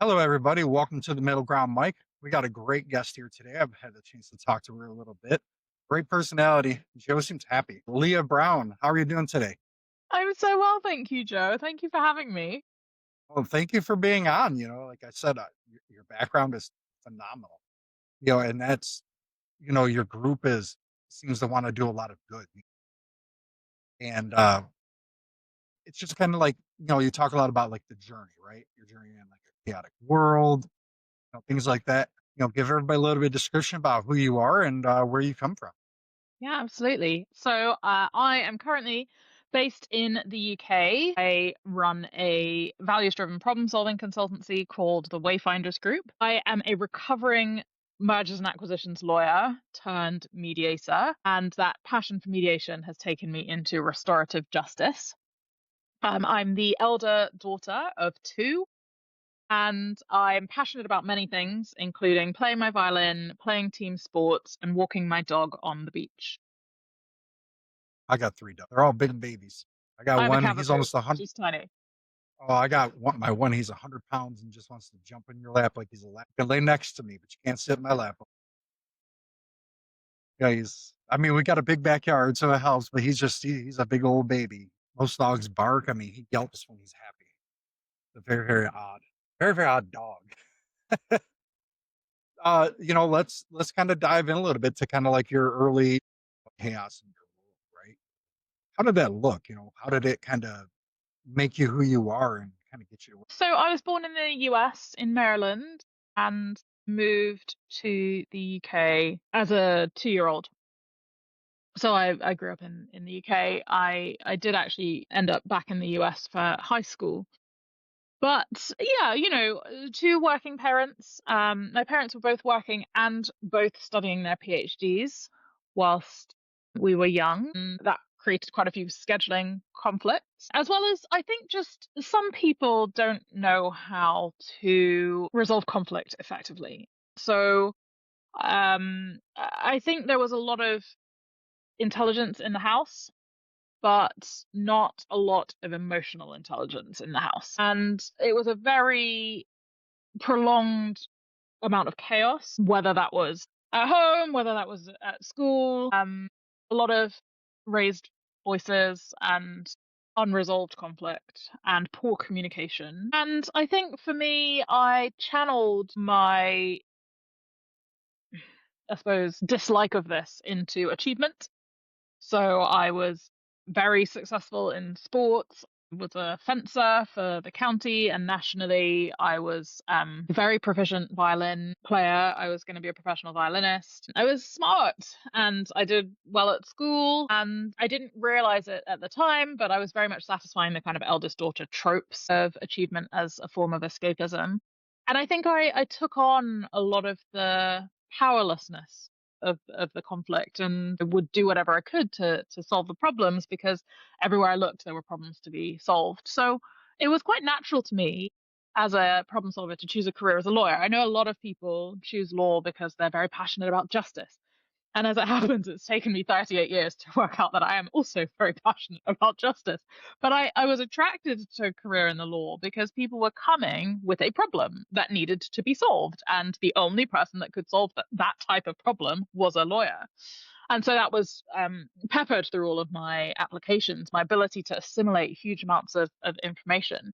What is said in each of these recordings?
Hello, everybody. Welcome to the Middle Ground Mike. We got a great guest here today. I've had the chance to talk to her a little bit. Great personality. Joe seems happy. Leah Brown, how are you doing today? I'm so well, thank you, Joe. Thank you for having me. Well, thank you for being on. Like I said, your background is phenomenal. And that's your group is seems to want to do a lot of good, and it's just kind of like you talk a lot about like the journey, right? Your journey in like a chaotic world, things like that. Give everybody a little bit of description about who you are and where you come from. Yeah, absolutely. I am currently based in the UK. I run a values-driven problem-solving consultancy called the Wayfinders Group. I am a recovering mergers and acquisitions lawyer turned mediator, and that passion for mediation has taken me into restorative justice. I'm the elder daughter of two. And I'm passionate about many things, including playing my violin, playing team sports, and walking my dog on the beach. I got 3 dogs. They're all big babies. I got I have a one, he's Cavapoo. almost 100. She's tiny. Oh, I got one, he's 100 pounds and just wants to jump in your lap like he's a lap. You can lay next to me, but you can't sit in my lap. Yeah, I mean, we got a big backyard, so it helps, but he's a big old baby. Most dogs bark. I mean, he yelps when he's happy. It's a very, very, very odd dog. Let's kind of dive in a little bit to kind of like your early chaos in your world, right? How did that look? How did it kind of make you who you are and kind of get you to So I was born in the US in Maryland and moved to the UK as a 2-year old. So I grew up in the UK. I did actually end up back in the US for high school. But yeah, two working parents. My parents were both working and both studying their PhDs whilst we were young. And that created quite a few scheduling conflicts, as well as I think just some people don't know how to resolve conflict effectively. So I think there was a lot of intelligence in the house, but not a lot of emotional intelligence in the house. And it was a very prolonged amount of chaos, whether that was at home, whether that was at school, a lot of raised voices and unresolved conflict and poor communication. And I think for me, I channeled my, I suppose, dislike of this into achievement. So I was very successful in sports. Was a fencer for the county and nationally. I was a very proficient violin player. I was going to be a professional violinist. I was smart and I did well at school. And I didn't realize it at the time, but I was very much satisfying the kind of eldest daughter tropes of achievement as a form of escapism. And I think I took on a lot of the powerlessness of the conflict and would do whatever I could to solve the problems because everywhere I looked there were problems to be solved. So it was quite natural to me as a problem solver to choose a career as a lawyer. I know a lot of people choose law because they're very passionate about justice. And as it happens, it's taken me 38 years to work out that I am also very passionate about justice. But I was attracted to a career in the law because people were coming with a problem that needed to be solved. And the only person that could solve that type of problem was a lawyer. And so that was peppered through all of my applications, my ability to assimilate huge amounts of information.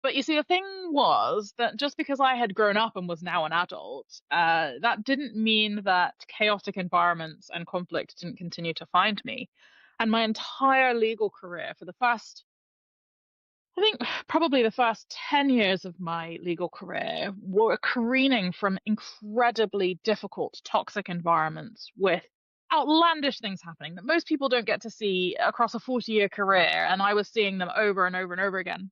But you see, the thing was that just because I had grown up and was now an adult, that didn't mean that chaotic environments and conflict didn't continue to find me. And my entire legal career, for the first, I think probably the first 10 years of my legal career, were careening from incredibly difficult, toxic environments with outlandish things happening that most people don't get to see across a 40-year career. And I was seeing them over and over and over again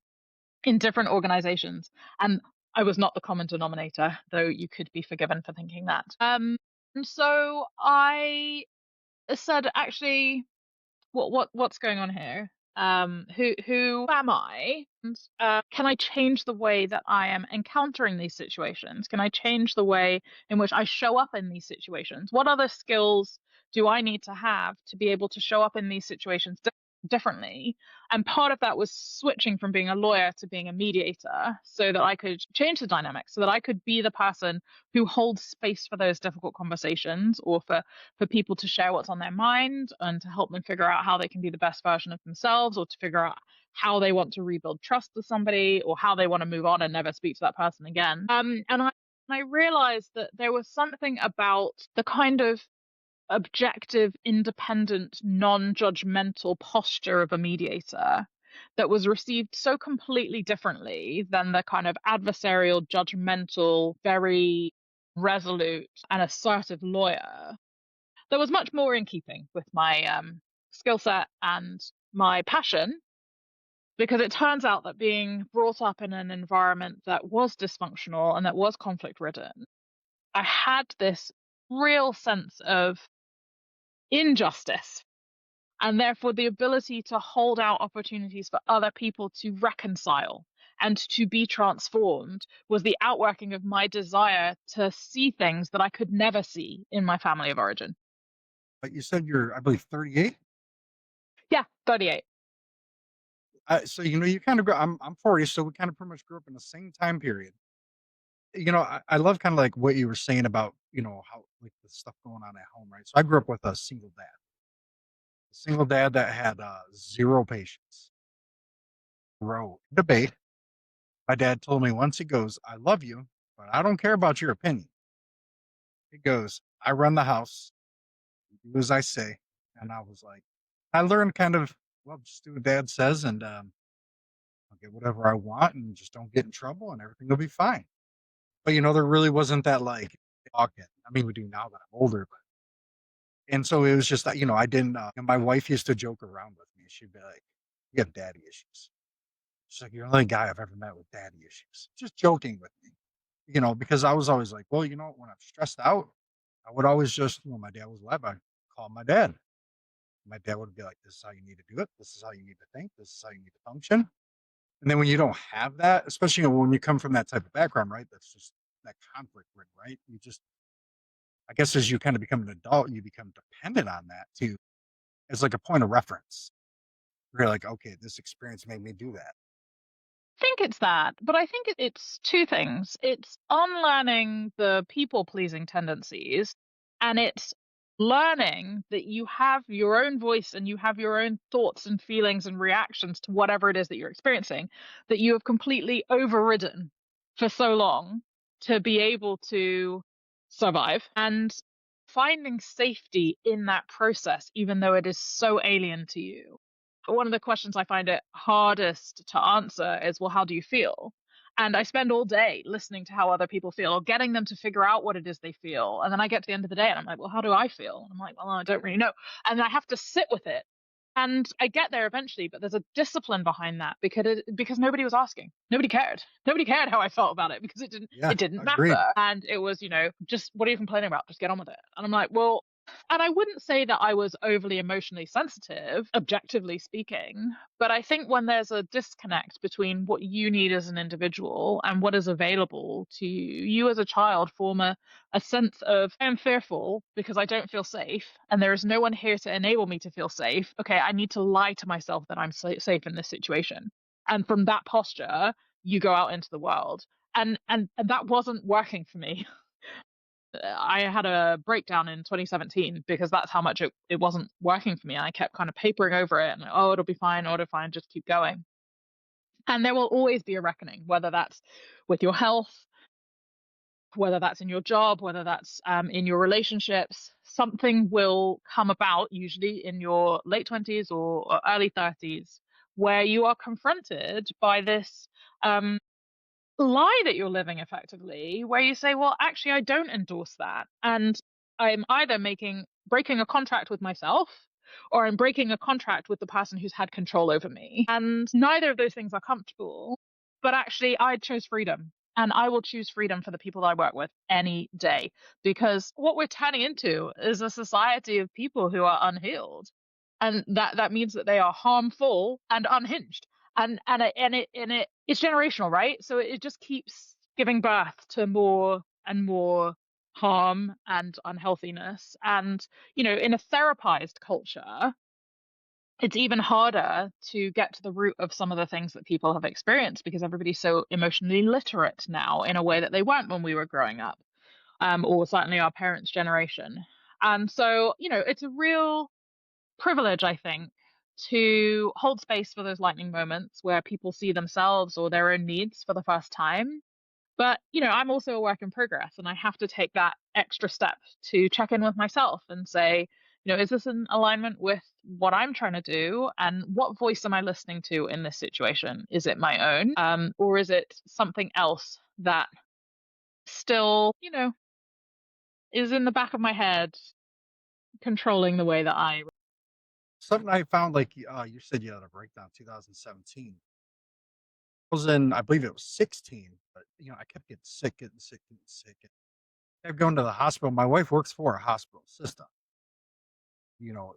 in different organizations. And I was not the common denominator, though you could be forgiven for thinking that. And so I said, actually, what's going on here? Who am I? And, can I change the way that I am encountering these situations? Can I change the way in which I show up in these situations? What other skills do I need to have to be able to show up in these situations differently. And part of that was switching from being a lawyer to being a mediator so that I could change the dynamic, so that I could be the person who holds space for those difficult conversations, or for people to share what's on their mind and to help them figure out how they can be the best version of themselves, or to figure out how they want to rebuild trust with somebody, or how they want to move on and never speak to that person again. And I realized that there was something about the kind of objective, independent, non judgmental posture of a mediator that was received so completely differently than the kind of adversarial, judgmental, very resolute, and assertive lawyer that was much more in keeping with my skill set and my passion. Because it turns out that being brought up in an environment that was dysfunctional and that was conflict ridden, I had this real sense of injustice, and therefore the ability to hold out opportunities for other people to reconcile and to be transformed was the outworking of my desire to see things that I could never see in my family of origin. But you said you're, I believe, 38. Yeah, 38. So you kind of go. I'm 40, so we kind of pretty much grew up in the same time period. I love kind of like what you were saying about how like the stuff going on at home, right? So I grew up with a single dad that had zero patience, zero debate. My dad told me once, he goes, "I love you, but I don't care about your opinion." He goes, "I run the house, you do as I say." And I was like, I learned kind of, well, just do what dad says, and I'll get whatever I want, and just don't get in trouble, and everything will be fine. But there really wasn't that like talking. I mean, we do now that I'm older, but and so it was just that I didn't. And my wife used to joke around with me. She'd be like, "You have daddy issues." She's like, "You're the only guy I've ever met with daddy issues." Just joking with me, because I was always like, well, when I'm stressed out, I would always just, when my dad was alive, I'd call my dad. My dad would be like, "This is how you need to do it. This is how you need to think. This is how you need to function." And then when you don't have that, especially when you come from that type of background, right? That's just that conflict ridden, right? You just, I guess, as you kind of become an adult, you become dependent on that too, as like a point of reference. You're like, okay, this experience made me do that. Think it's that, but I think it's two things. It's unlearning the people pleasing tendencies, and it's learning that you have your own voice and you have your own thoughts and feelings and reactions to whatever it is that you're experiencing, that you have completely overridden for so long to be able to survive, and finding safety in that process, even though it is so alien to you. One of the questions I find it hardest to answer is, well, how do you feel? And I spend all day listening to how other people feel, or getting them to figure out what it is they feel. And then I get to the end of the day and I'm like, well, how do I feel? And I'm like, well, I don't really know. And I have to sit with it. And I get there eventually, but there's a discipline behind that, because nobody was asking. Nobody cared. Nobody cared how I felt about it, because it didn't Yeah, it didn't agreed. matter. And it was, just, what are you complaining about? Just get on with it. And I'm like, well, and I wouldn't say that I was overly emotionally sensitive, objectively speaking, but I think when there's a disconnect between what you need as an individual and what is available to you, you as a child form a sense of, I am fearful because I don't feel safe, and there is no one here to enable me to feel safe. Okay, I need to lie to myself that I'm safe in this situation. And from that posture, you go out into the world. And that wasn't working for me. I had a breakdown in 2017 because that's how much it wasn't working for me. I kept kind of papering over it and, oh, it'll be fine, oh, it'll be fine, just keep going. And there will always be a reckoning, whether that's with your health, whether that's in your job, whether that's in your relationships. Something will come about, usually in your late 20s or early 30s, where you are confronted by this lie that you're living effectively, where you say, well, actually, I don't endorse that. And I'm either breaking a contract with myself, or I'm breaking a contract with the person who's had control over me. And neither of those things are comfortable. But actually, I chose freedom. And I will choose freedom for the people that I work with any day, because what we're turning into is a society of people who are unhealed. And that means that they are harmful and unhinged. It's generational, right? So it just keeps giving birth to more and more harm and unhealthiness. And in a therapized culture, it's even harder to get to the root of some of the things that people have experienced because everybody's so emotionally literate now in a way that they weren't when we were growing up, or certainly our parents' generation. And so, it's a real privilege, I think, to hold space for those lightning moments where people see themselves or their own needs for the first time. But, I'm also a work in progress and I have to take that extra step to check in with myself and say, is this in alignment with what I'm trying to do? And what voice am I listening to in this situation? Is it my own? Or is it something else that still, is in the back of my head controlling the way that I. Something I found, like, you said you had a breakdown 2017. I was in, I believe it was 16, but, I kept getting sick, getting sick, getting sick, and kept going to the hospital. My wife works for a hospital system.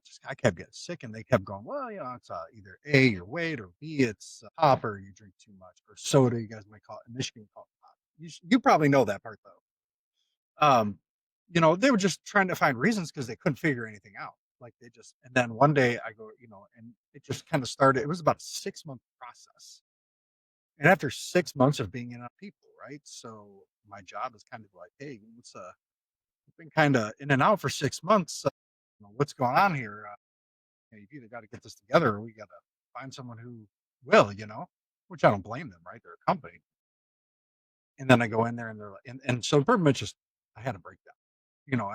Just I kept getting sick, and they kept going, "Well, it's, either A, your weight, or B, it's, pop, or you drink too much, or soda," you guys might call it in Michigan, call it pop. You probably know that part, though. Um, they were just trying to find reasons because they couldn't figure anything out. Like, they just, and then one day I go, and it just kinda started. It was about a 6-month process. And after 6 months of being in on people, right? So my job is kind of like, "Hey, we've been kinda in and out for 6 months, what's going on here? You've either gotta get this together or we gotta find someone who will," which I don't blame them, right? They're a company. And then I go in there and they're like, and so pretty much just I had a breakdown.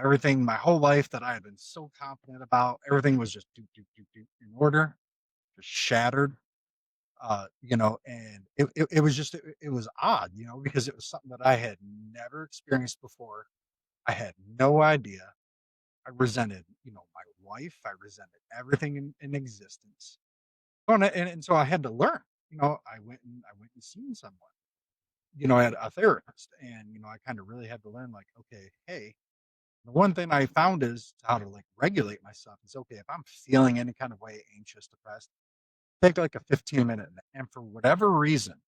Everything my whole life that I had been so confident about, everything was just do in order, just shattered. And it was just it was odd, because it was something that I had never experienced before. I had no idea. I resented, my wife. I resented everything in existence. Oh, and so I had to learn. I went and seen someone. I had a therapist, and I kind of really had to learn, like, okay, hey, the one thing I found is how to, like, regulate myself. It's okay if I'm feeling any kind of way, anxious, depressed, take like a 15-minute nap, and for whatever reason,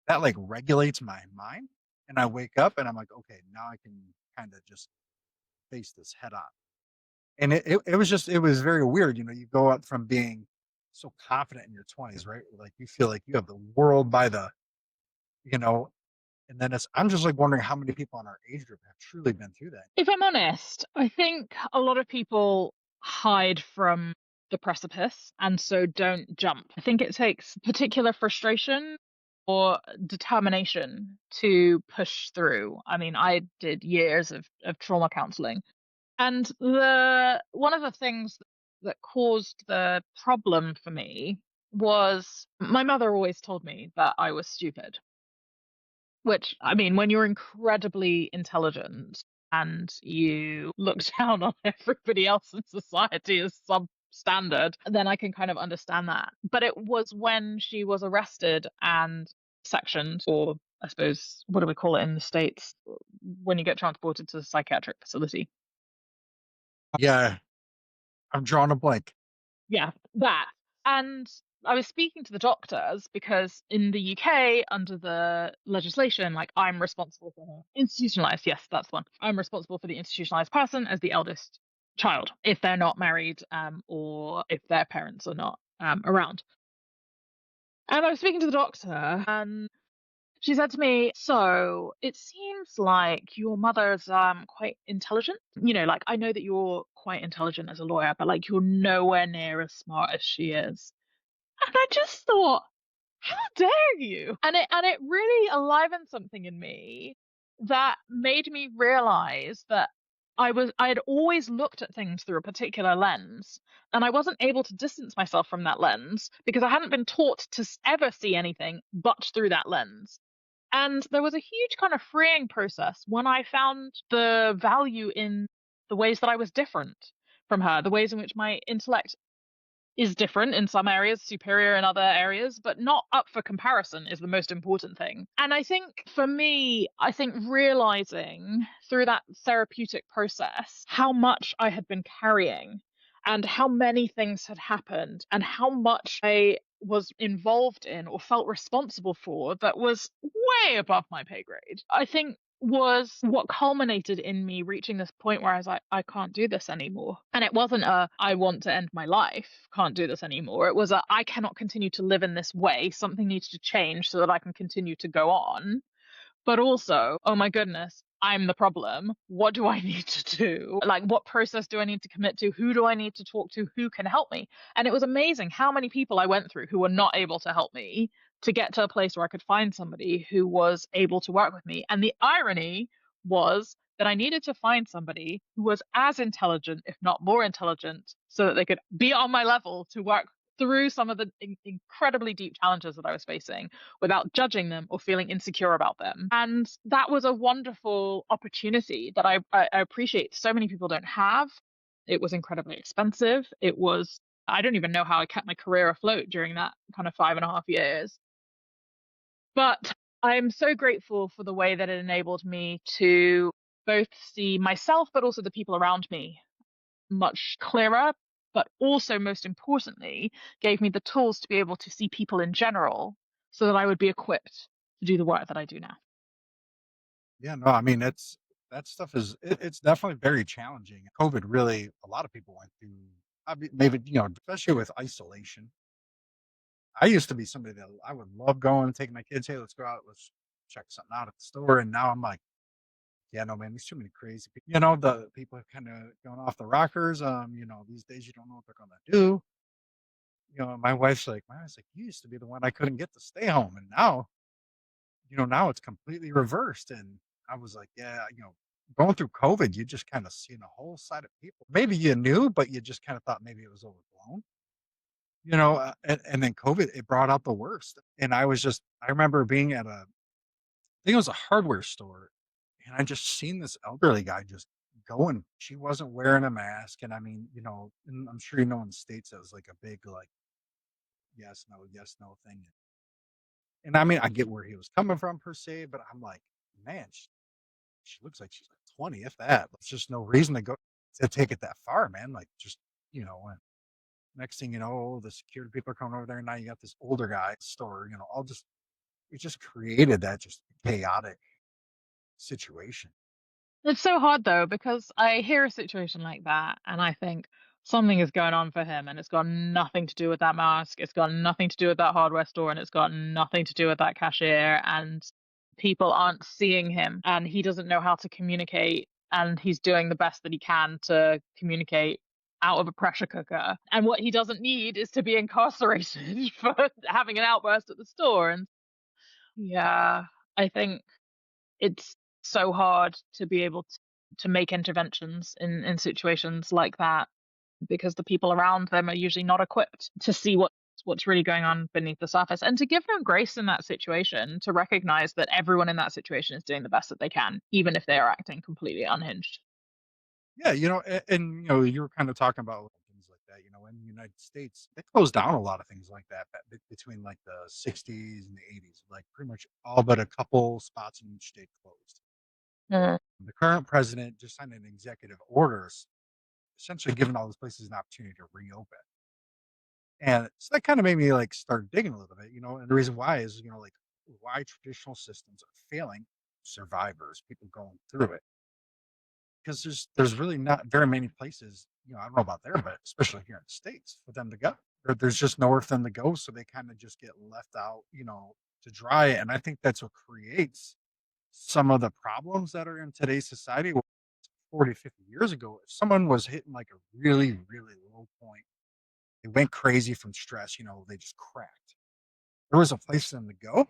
that, like, regulates my mind, and I wake up and I'm like, "Okay, now I can kinda just face this head on." And it was just it was very weird, you go up from being so confident in your 20s, right? Like, you feel like you have the world by the you know, and then I'm just, like, wondering how many people in our age group have truly been through that. If I'm honest, I think a lot of people hide from the precipice and so don't jump. I think it takes particular frustration or determination to push through. I mean, I did years of trauma counseling. And the one of the things that caused the problem for me was my mother always told me that I was stupid. Which, I mean, when you're incredibly intelligent and you look down on everybody else in society as substandard, then I can kind of understand that. But it was when she was arrested and sectioned, or I suppose, what do we call it in the States when you get transported to the psychiatric facility? Yeah, I'm drawing a blank. Yeah, that. And I was speaking to the doctors because in the UK, under the legislation, like I'm responsible for her. Institutionalized, yes, that's the one. I'm responsible for the institutionalized person as the eldest child if they're not married, or if their parents are not around. And I was speaking to the doctor, and she said to me, "So it seems like your mother's quite intelligent. Like I know that you're quite intelligent as a lawyer, but like you're nowhere near as smart as she is." And I just thought, how dare you? And it really alivened something in me that made me realize that I had always looked at things through a particular lens, and I wasn't able to distance myself from that lens because I hadn't been taught to ever see anything but through that lens. And there was a huge kind of freeing process when I found the value in the ways that I was different from her, the ways in which my intellect is different in some areas, superior in other areas, but not up for comparison is the most important thing. And I think for me, I think realizing through that therapeutic process how much I had been carrying and how many things had happened and how much I was involved in or felt responsible for that was way above my pay grade. I think was what culminated in me reaching this point where I was like, I can't do this anymore. And it wasn't a, I want to end my life, can't do this anymore. It was a, I cannot continue to live in this way. Something needs to change so that I can continue to go on. But also, oh my goodness, I'm the problem. What do I need to do? Like, what process do I need to commit to? Who do I need to talk to? Who can help me? And it was amazing how many people I went through who were not able to help me to get to a place where I could find somebody who was able to work with me. And the irony was that I needed to find somebody who was as intelligent, if not more intelligent, so that they could be on my level to work through some of the incredibly deep challenges that I was facing without judging them or feeling insecure about them. And that was a wonderful opportunity that I appreciate so many people don't have. It was incredibly expensive. It was, I don't even know how I kept my career afloat during that kind of 5.5 years. But I'm so grateful for the way that it enabled me to both see myself, but also the people around me much clearer, but also, most importantly, gave me the tools to be able to see people in general so that I would be equipped to do the work that I do now. Yeah, no, I mean, it's that stuff is it's definitely very challenging. COVID really, a lot of people went through. I mean, maybe especially with isolation. I used to be somebody that I would love going and taking my kids. Hey, let's go out. Let's check something out at the store. And now I'm like, yeah, no, man, there's too many crazy people. The people are kind of going off the rockers. These days you don't know what they're gonna do. My wife's like, you used to be the one I couldn't get to stay home, and now it's completely reversed. And I was like, yeah, going through COVID, you just kind of seen a whole side of people. Maybe you knew, but you just kind of thought maybe it was overblown. And then COVID, it brought out the worst. And I remember being at I think it was a hardware store, and I just seen this elderly guy just going. She wasn't wearing a mask, and I mean, and I'm sure in the states that was like a big like yes no thing. And I mean, I get where he was coming from per se, but I'm like, man, she looks like she's like 20, if that. There's just no reason to take it that far, man. Like just and next thing you know, the security people are coming over there, and now you got this older guy at the store. All just it just created that just chaotic situation. It's so hard though, because I hear a situation like that and I think something is going on for him and it's got nothing to do with that mask. It's got nothing to do with that hardware store and it's got nothing to do with that cashier. And people aren't seeing him and he doesn't know how to communicate. And he's doing the best that he can to communicate out of a pressure cooker. And what he doesn't need is to be incarcerated for having an outburst at the store. And yeah, I think it's so hard to be able to make interventions in situations like that because the people around them are usually not equipped to see what's really going on beneath the surface and to give them grace in that situation to recognize that everyone in that situation is doing the best that they can even if they are acting completely unhinged. Yeah, and you were kind of talking about things like that. In the United States, they closed down a lot of things like that between like the '60s and the '80s. Like pretty much all but a couple spots in each state closed. Mm. The current president just signed an executive order, essentially giving all those places an opportunity to reopen. And so that kind of made me like start digging a little bit, and the reason why is, like why traditional systems are failing survivors, people going through it. Because there's really not very many places, I don't know about there, but especially here in the States for them to go. There's just nowhere for them to go. So they kind of just get left out, to dry. And I think that's what creates some of the problems that are in today's society. 40, 50 years ago, if someone was hitting like a really, really low point, they went crazy from stress, they just cracked. There was a place for them to go.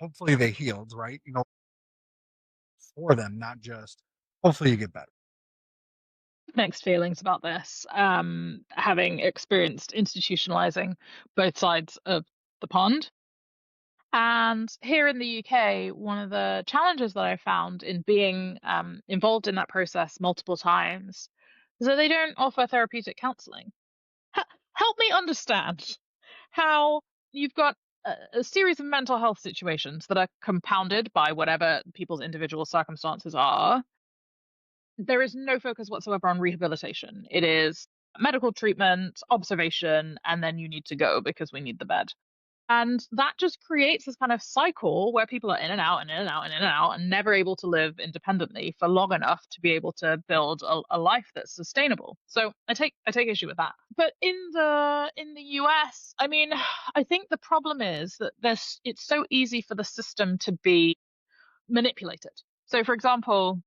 Hopefully they healed, right? For them, not just hopefully you get better. Mixed feelings about this, having experienced institutionalizing both sides of the pond. And here in the UK, one of the challenges that I found in being involved in that process multiple times is that they don't offer therapeutic counseling. Help me understand how you've got a series of mental health situations that are compounded by whatever people's individual circumstances are. There is no focus whatsoever on rehabilitation. It is medical treatment, observation, and then you need to go because we need the bed. And that just creates this kind of cycle where people are in and out and in and out and in and out and never able to live independently for long enough to be able to build a life that's sustainable. So I take issue with that. But in the US, I mean, I think the problem is that it's so easy for the system to be manipulated. So for example,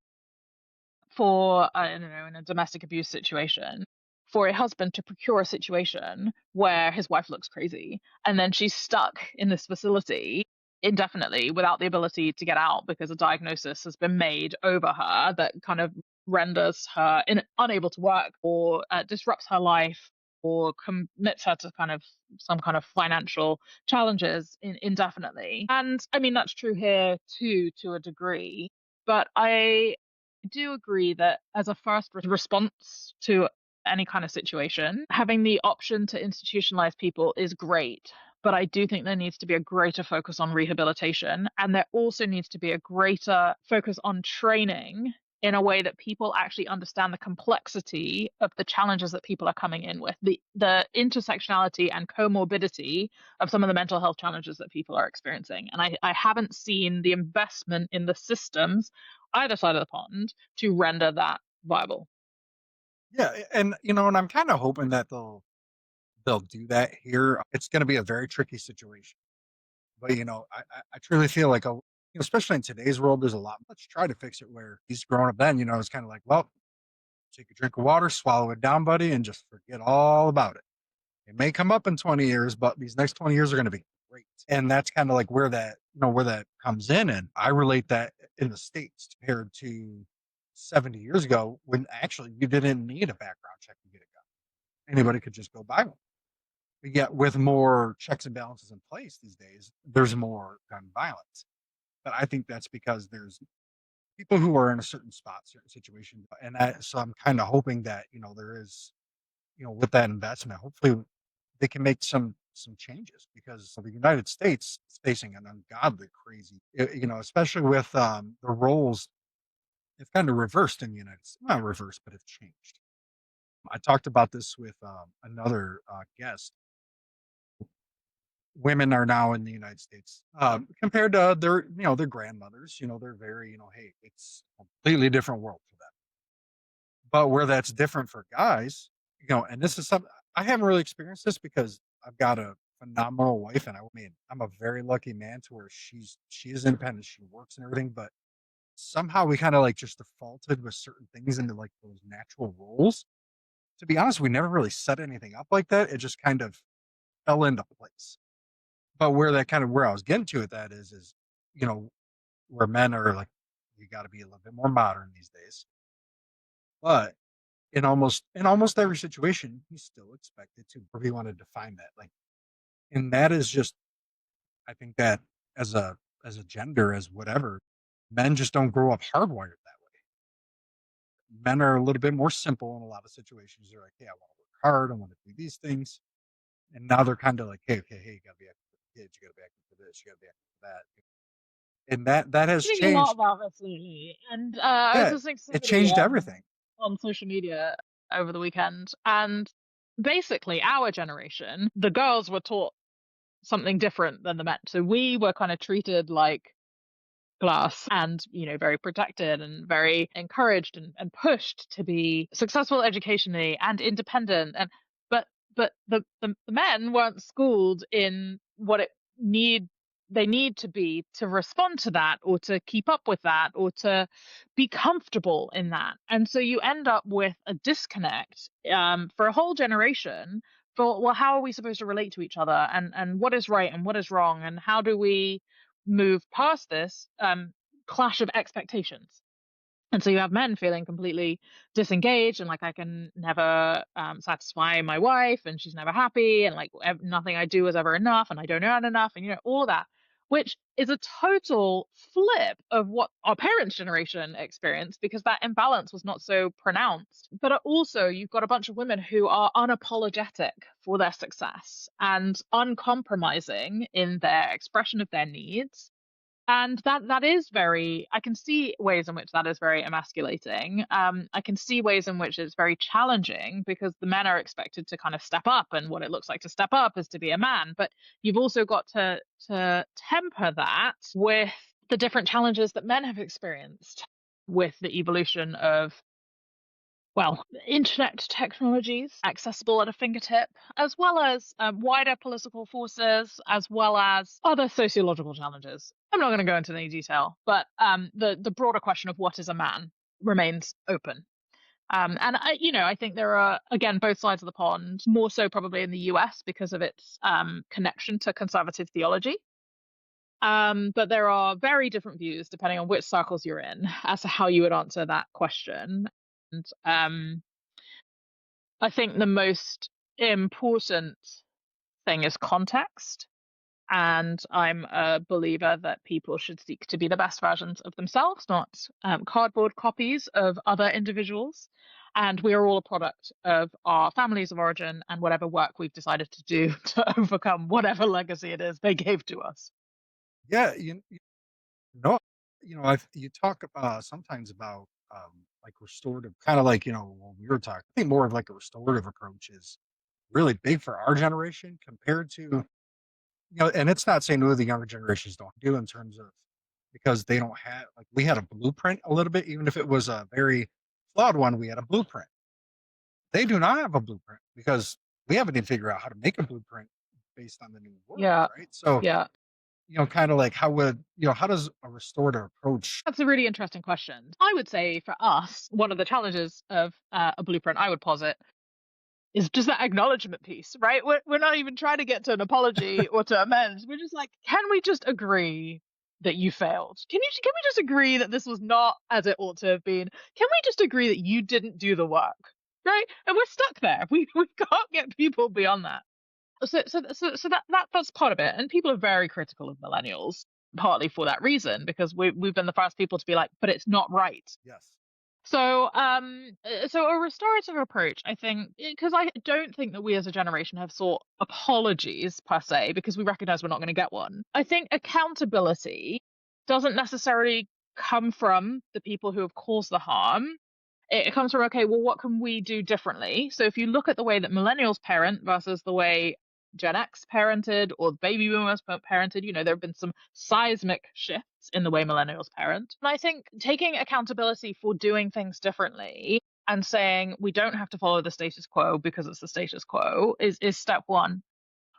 for I don't know, in a domestic abuse situation, for a husband to procure a situation where his wife looks crazy and then she's stuck in this facility indefinitely without the ability to get out because a diagnosis has been made over her that kind of renders her unable to work or disrupts her life or commits her to kind of some kind of financial challenges indefinitely. And I mean that's true here too to a degree, but I do agree that as a first response to any kind of situation, having the option to institutionalize people is great. But I do think there needs to be a greater focus on rehabilitation. And there also needs to be a greater focus on training in a way that people actually understand the complexity of the challenges that people are coming in with, the intersectionality and comorbidity of some of the mental health challenges that people are experiencing. And I haven't seen the investment in the systems either side of the pond to render that viable. Yeah, and and I'm kind of hoping that they'll do that here. It's going to be a very tricky situation, but I truly feel like especially in today's world, there's a lot. Let's try to fix it. Where he's growing up, then it's kind of like, well, take a drink of water, swallow it down, buddy, and just forget all about it. It may come up in 20 years, but these next 20 years are going to be great. And that's kind of like where that comes in. And I relate that in the States compared to 70 years ago when actually you didn't need a background check to get a gun. Anybody could just go buy one. But yet with more checks and balances in place these days, there's more gun violence. But I think that's because there's people who are in a certain spot, certain situation. And so I'm kind of hoping that, there is with that investment, hopefully they can make some changes because the United States is facing an ungodly crazy, especially with the roles. It's kind of reversed in the United States, not reversed, but it's changed. I talked about this with another guest. Women are now in the United States compared to their grandmothers. They're very hey, it's a completely different world for them. But where that's different for guys, and this is something I haven't really experienced this because I've got a phenomenal wife, and I mean, I'm a very lucky man to where she is independent, she works and everything, but somehow we kind of like just defaulted with certain things into like those natural roles. To be honest, we never really set anything up like that. It just kind of fell into place. But where I was getting to with that is, you know, where men are like, you got to be a little bit more modern these days. But in almost every situation, he's still expected to wherever you want to define that. Like, and that is just I think that as a gender, as whatever, men just don't grow up hardwired that way. Men are a little bit more simple in a lot of situations. They're like, "Hey, I want to work hard. I want to do these things." And now they're kind of like, "Hey, okay, hey, you got to be active for the kids. You got to be active for this. You got to be active for that." And that has Reading a lot changed. about this lately, and I was Yeah, listening to it somebody changed everything. on social media over the weekend, and basically our generation, the girls were taught something different than the men. So we were kind of treated like glass and very protected and very encouraged and pushed to be successful educationally and independent but the men weren't schooled in what they need to be to respond to that or to keep up with that or to be comfortable in that, and so you end up with a disconnect for a whole generation for, well, how are we supposed to relate to each other, and what is right and what is wrong, and how do we move past this clash of expectations. And so you have men feeling completely disengaged and like I can never satisfy my wife and she's never happy and like nothing I do is ever enough and I don't earn enough and all of that, which is a total flip of what our parents' generation experienced because that imbalance was not so pronounced. But also you've got a bunch of women who are unapologetic for their success and uncompromising in their expression of their needs And that is very, I can see ways in which that is very emasculating. I can see ways in which it's very challenging because the men are expected to kind of step up, and what it looks like to step up is to be a man. But you've also got to temper that with the different challenges that men have experienced with the evolution of, well, internet technologies accessible at a fingertip, as well as wider political forces, as well as other sociological challenges. I'm not going to go into any detail, but the broader question of what is a man remains open. And I think there are, again, both sides of the pond, more so probably in the US because of its connection to conservative theology. But there are very different views depending on which circles you're in as to how you would answer that question. And I think the most important thing is context. And I'm a believer that people should seek to be the best versions of themselves, not cardboard copies of other individuals. And we are all a product of our families of origin and whatever work we've decided to do to overcome whatever legacy it is they gave to us. Yeah, know, you talk sometimes about like restorative, kind of like when we were talking. I think more of like a restorative approach is really big for our generation compared to and it's not saying no, the younger generations don't do in terms of because they don't have like we had a blueprint a little bit, even if it was a very flawed one. We had a blueprint. They do not have a blueprint because we haven't even figured out how to make a blueprint based on the new world, Yeah. right? So Yeah. kind of like how does a restorative approach? That's a really interesting question. I would say for us, one of the challenges of a blueprint, I would posit, is just that acknowledgement piece, right? We're not even trying to get to an apology or to amends. We're just like, can we just agree that you failed? Can we just agree that this was not as it ought to have been? Can we just agree that you didn't do the work? Right? And we're stuck there. We can't get people beyond that. So that's part of it. And people are very critical of millennials, partly for that reason, because we've been the first people to be like, but it's not right. Yes. So a restorative approach, I think, because I don't think that we as a generation have sought apologies per se, because we recognize we're not going to get one. I think accountability doesn't necessarily come from the people who have caused the harm. It comes from, okay, well, what can we do differently? So if you look at the way that millennials parent versus the way Gen X parented or baby boomers parented, there have been some seismic shifts in the way millennials parent. And I think taking accountability for doing things differently and saying we don't have to follow the status quo because it's the status quo is step one.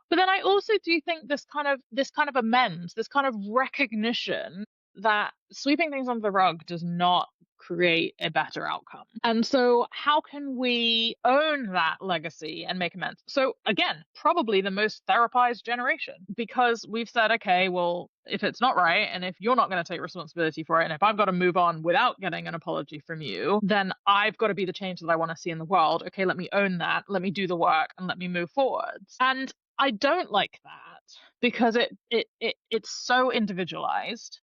But then I also do think this kind of amends, this kind of recognition that sweeping things under the rug does not create a better outcome. And so how can we own that legacy and make amends? So again, probably the most therapized generation, because we've said, okay, well, if it's not right and if you're not going to take responsibility for it, and if I've got to move on without getting an apology from you, then I've got to be the change that I want to see in the world. Okay, let me own that, let me do the work, and let me move forwards. And I don't like that because it's so individualized.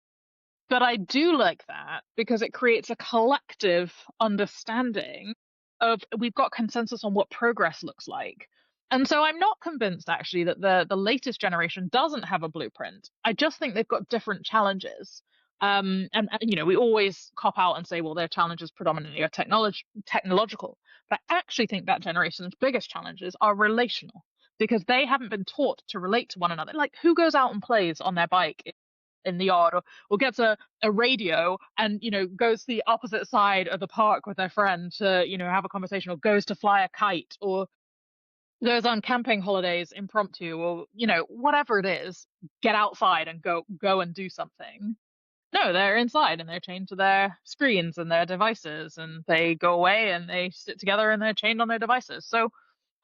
But I do like that because it creates a collective understanding of we've got consensus on what progress looks like. And so I'm not convinced actually that the latest generation doesn't have a blueprint. I just think they've got different challenges. And we always cop out and say, well, their challenges predominantly are technological. But I actually think that generation's biggest challenges are relational because they haven't been taught to relate to one another. Like, who goes out and plays on their bike in the yard, or gets a radio and goes to the opposite side of the park with their friend to have a conversation, or goes to fly a kite, or goes on camping holidays impromptu, or whatever it is, get outside and go and do something. No, they're inside and they're chained to their screens and their devices, and they go away and they sit together and they're chained on their devices. So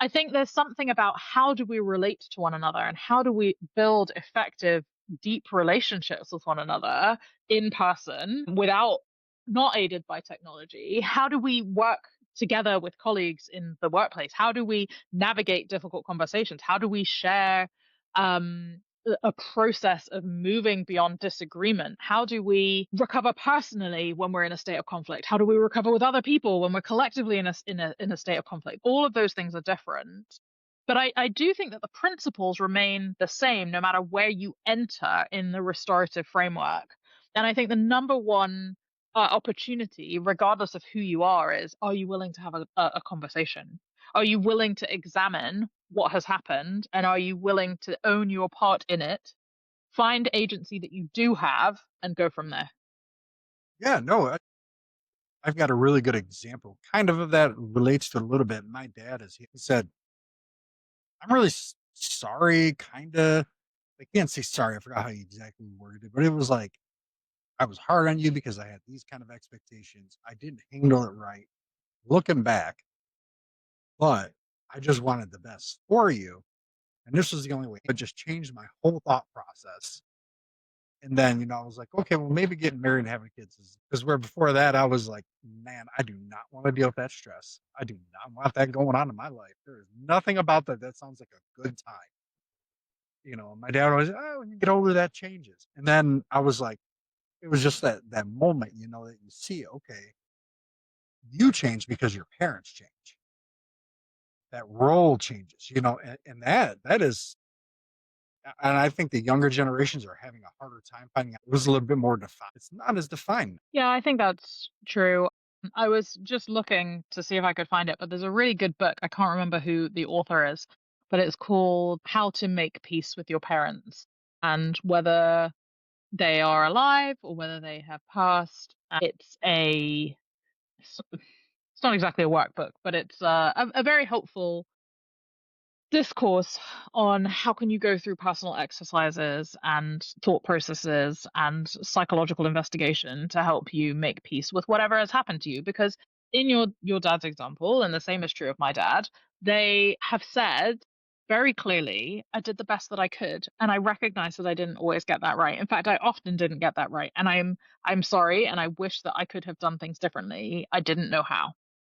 I think there's something about how do we relate to one another and how do we build effective, deep relationships with one another in person without, not aided by technology. How do we work together with colleagues in the workplace? How do we navigate difficult conversations? How do we share a process of moving beyond disagreement? How do we recover personally when we're in a state of conflict? How do we recover with other people when we're collectively in a state of conflict? All of those things are different. But I do think that the principles remain the same no matter where you enter in the restorative framework. And I think the number one opportunity, regardless of who you are you willing to have a conversation? Are you willing to examine what has happened? And are you willing to own your part in it, find agency that you do have, and go from there? Yeah, no, I've got a really good example, kind of that relates to a little bit. My dad is he said, "I'm really sorry," kind of. I can't say sorry. I forgot how he exactly worded it, but it was like, "I was hard on you because I had these kind of expectations. I didn't handle it right. Looking back, but I just wanted the best for you, and this was the only way." It just changed my whole thought process. And then, I was like, okay, well, maybe getting married and having kids is because where before that I was like, man, I do not want to deal with that stress. I do not want that going on in my life. There is nothing about that that sounds like a good time. My dad always, oh, when you get older, that changes. And then I was like, it was just that moment, that you see, okay, you change because your parents change. That role changes, and that is, and I think the younger generations are having a harder time finding out. It was a little bit more defined. It's not as defined. Yeah, I think that's true. I was just looking to see if I could find it, but there's a really good book. I can't remember who the author is, but it's called How to Make Peace with Your Parents and whether they are alive or whether they have passed. It's not exactly a workbook, but it's a very helpful discourse on how can you go through personal exercises and thought processes and psychological investigation to help you make peace with whatever has happened to you, because in your dad's example, and the same is true of my dad, they have said very clearly, I did the best that I could and I recognize that I didn't always get that right. In fact, I often didn't get that right, and I'm sorry, and I wish that I could have done things differently. I didn't know how.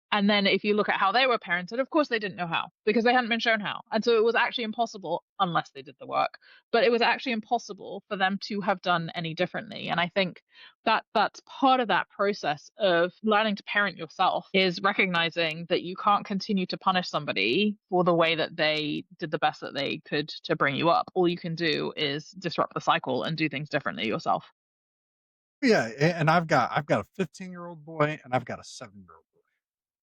And then if you look at how they were parented, of course they didn't know how because they hadn't been shown how. And so it was actually impossible unless they did the work. But it was actually impossible for them to have done any differently. And I think that that's part of that process of learning to parent yourself is recognizing that you can't continue to punish somebody for the way that they did the best that they could to bring you up. All you can do is disrupt the cycle and do things differently yourself. Yeah, and I've got a 15-year-old boy and I've got a 7-year-old boy.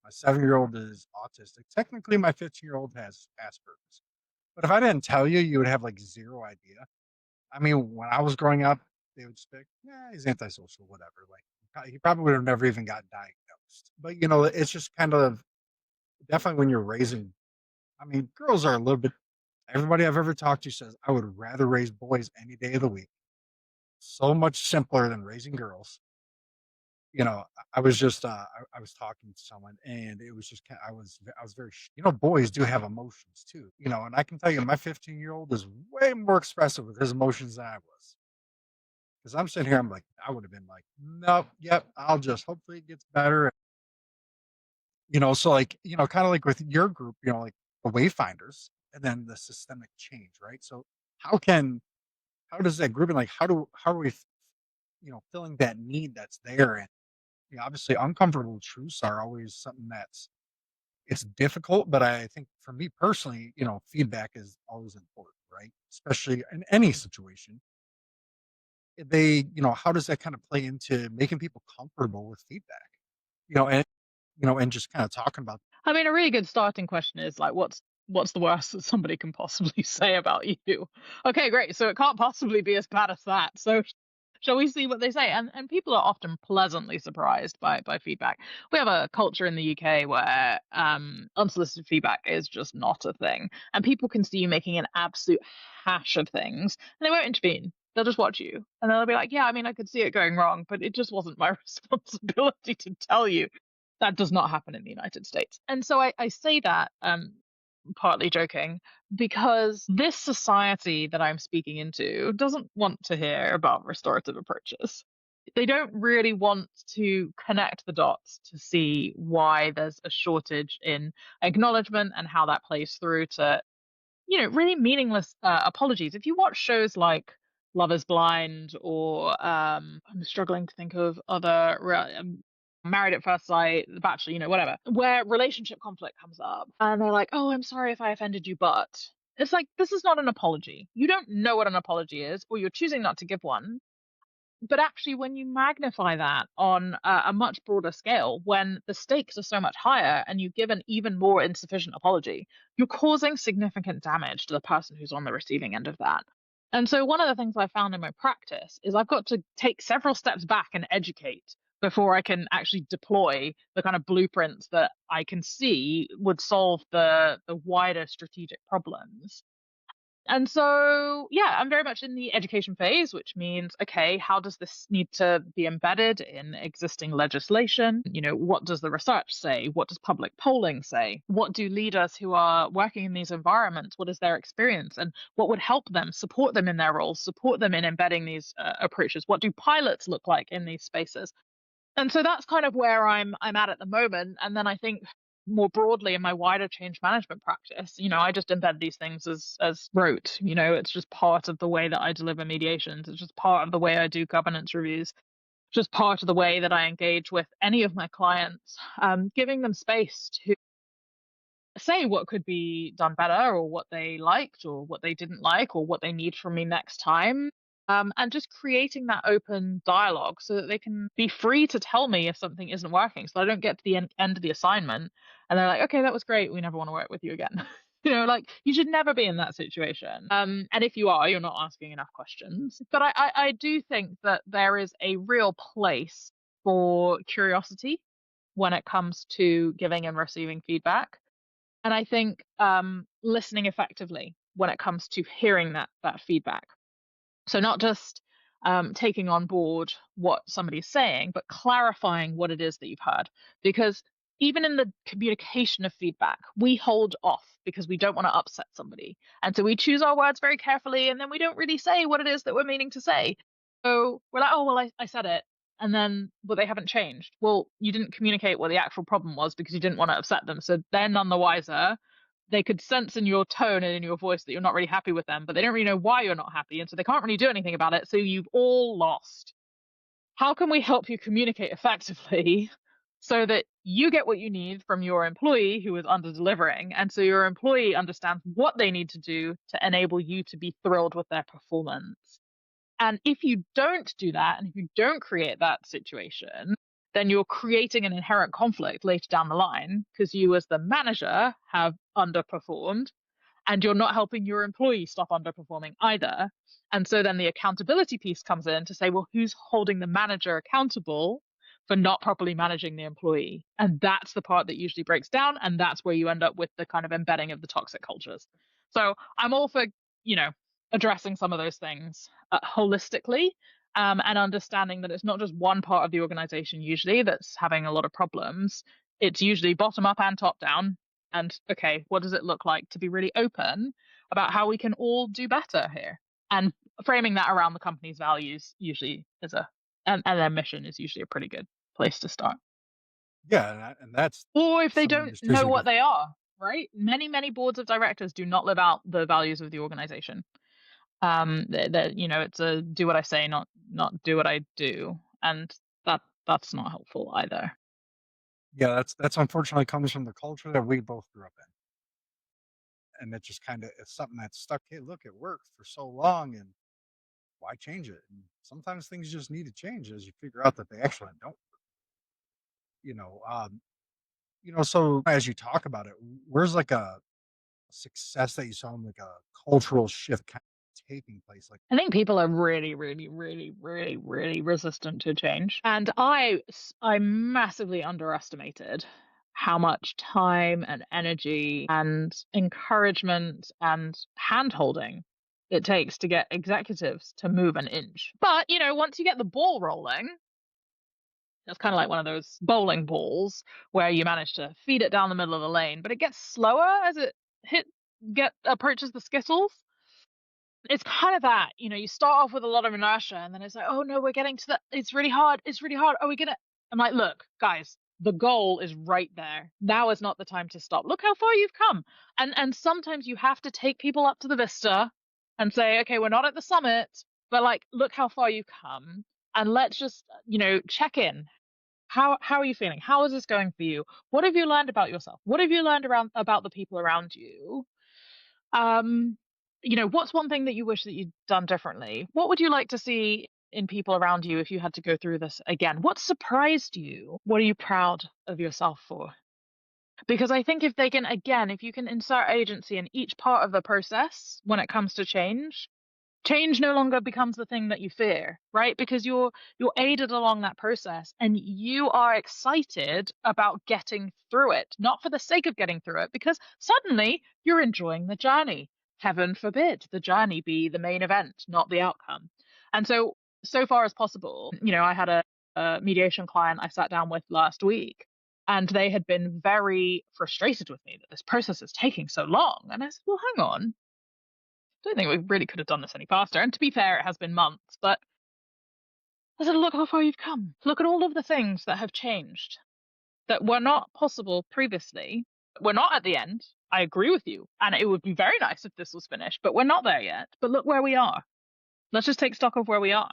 My 7-year-old is autistic. Technically, my 15-year-old has Asperger's. But if I didn't tell you, you would have like zero idea. I mean, when I was growing up, they would just be like, "Yeah, he's antisocial, whatever." Like he probably would have never even got diagnosed. But it's just kind of definitely when you're raising. I mean, girls are a little bit. Everybody I've ever talked to says I would rather raise boys any day of the week. So much simpler than raising girls. I was just, I was talking to someone and it was just kind I was very, boys do have emotions too, and I can tell you my 15-year-old is way more expressive with his emotions than I was. Cause I'm sitting here, I'm like, I would have been like, nope, yep, I'll just hopefully it gets better. So like, kind of like with your group, like the wayfinders and then the systemic change, right? So how does that group and like, how are we, filling that need that's there? And obviously uncomfortable truths are always something it's difficult, but I think for me personally, feedback is always important, right? Especially in any situation. How does that kind of play into making people comfortable with feedback? And and just kind of talking about. I mean, a really good starting question is like, what's the worst that somebody can possibly say about you? Okay, great. So it can't possibly be as bad as that. So shall we see what they say? And people are often pleasantly surprised by feedback. We have a culture in the UK where unsolicited feedback is just not a thing, and people can see you making an absolute hash of things, and they won't intervene. They'll just watch you, and they'll be like, "Yeah, I mean, I could see it going wrong, but it just wasn't my responsibility to tell you." That does not happen in the United States. And so I say that partly joking because this society that I'm speaking into doesn't want to hear about restorative approaches. They don't really want to connect the dots to see why there's a shortage in acknowledgement and how that plays through to, really meaningless apologies. If you watch shows like Love is Blind or I'm struggling to think of other Married at First Sight, The Bachelor, whatever, where relationship conflict comes up and they're like, "Oh, I'm sorry if I offended you, but." It's like, this is not an apology. You don't know what an apology is, or you're choosing not to give one. But actually, when you magnify that on a much broader scale, when the stakes are so much higher and you give an even more insufficient apology, you're causing significant damage to the person who's on the receiving end of that. And so, one of the things I found in my practice is I've got to take several steps back and educate before I can actually deploy the kind of blueprints that I can see would solve the wider strategic problems. And so, yeah, I'm very much in the education phase, which means, okay, how does this need to be embedded in existing legislation? What does the research say? What does public polling say? What do leaders who are working in these environments, what is their experience? And what would help them, support them in their roles, support them in embedding these approaches? What do pilots look like in these spaces? And so that's kind of where I'm at the moment. And then I think more broadly in my wider change management practice, I just embed these things as rote. It's just part of the way that I deliver mediations. It's just part of the way I do governance reviews. Just part of the way that I engage with any of my clients, giving them space to say what could be done better, or what they liked or what they didn't like, or what they need from me next time. And just creating that open dialogue so that they can be free to tell me if something isn't working, so I don't get to the end of the assignment and they're like, "Okay, that was great, we never want to work with you again." Like, you should never be in that situation. And if you are, you're not asking enough questions. But I do think that there is a real place for curiosity when it comes to giving and receiving feedback. And I think listening effectively when it comes to hearing that feedback. So not just taking on board what somebody's saying, but clarifying what it is that you've heard. Because even in the communication of feedback, we hold off because we don't want to upset somebody. And so we choose our words very carefully, and then we don't really say what it is that we're meaning to say. So we're like, "Oh, well, I said it." And then, but they haven't changed. Well, you didn't communicate what the actual problem was because you didn't want to upset them. So they're none the wiser. They could sense in your tone and in your voice that you're not really happy with them, but they don't really know why you're not happy. And so they can't really do anything about it. So you've all lost. How can we help you communicate effectively so that you get what you need from your employee who is under delivering? And so your employee understands what they need to do to enable you to be thrilled with their performance. And if you don't do that, and if you don't create that situation, then you're creating an inherent conflict later down the line because you, as the manager, have underperformed and you're not helping your employee stop underperforming either. And so then the accountability piece comes in to say, well, who's holding the manager accountable for not properly managing the employee? And that's the part that usually breaks down. And that's where you end up with the kind of embedding of the toxic cultures. So I'm all for, you know, addressing some of those things holistically, and understanding that it's not just one part of the organization usually that's having a lot of problems. It's usually bottom up and top down. And okay, what does it look like to be really open about how we can all do better here? And framing that around the company's values usually is and their mission is usually a pretty good place to start. Yeah, and that's Or if they some don't industries know are what different. they are, right? Many boards of directors do not live out the values of the organization. It's a do what I say, not do what I do, and that's not helpful either. Yeah, that's unfortunately comes from the culture that we both grew up in, and it just kinda it's something that's stuck. Hey, look, it worked for so long, and why change it? And sometimes things just need to change as you figure out that they actually don't, you know, so as you talk about it, where's like a success that you saw in like a cultural shift kind of taking place? Like, I think people are really, really, really, really, really resistant to change. And I massively underestimated how much time and energy and encouragement and hand holding it takes to get executives to move an inch. But, once you get the ball rolling, it's kind of like one of those bowling balls where you manage to feed it down the middle of the lane, but it gets slower as it hit get approaches the skittles. It's kind of that, you start off with a lot of inertia and then it's like, "Oh no, we're getting to that. It's really hard. It's really hard. Are we gonna?" I'm like, "Look, guys, the goal is right there. Now is not the time to stop. Look how far you've come." And sometimes you have to take people up to the vista and say, "Okay, we're not at the summit, but like, look how far you've come. And let's just, check in. How are you feeling? How is this going for you? What have you learned about yourself? What have you learned around about the people around you? Um, what's one thing that you wish that you'd done differently? What would you like to see in people around you if you had to go through this again? What surprised you? What are you proud of yourself for? Because I think if they can, again, if you can insert agency in each part of the process when it comes to change, change no longer becomes the thing that you fear, right? Because you're aided along that process and you are excited about getting through it, not for the sake of getting through it, because suddenly you're enjoying the journey. Heaven forbid the journey be the main event, not the outcome. And so far as possible, I had a mediation client I sat down with last week, and they had been very frustrated with me that this process is taking so long. And I said, well, hang on, don't think we really could have done this any faster. And to be fair, it has been months, but I said, look how far you've come. Look at all of the things that have changed that were not possible previously. We're not at the end. I agree with you. And it would be very nice if this was finished, but we're not there yet. But look where we are. Let's just take stock of where we are.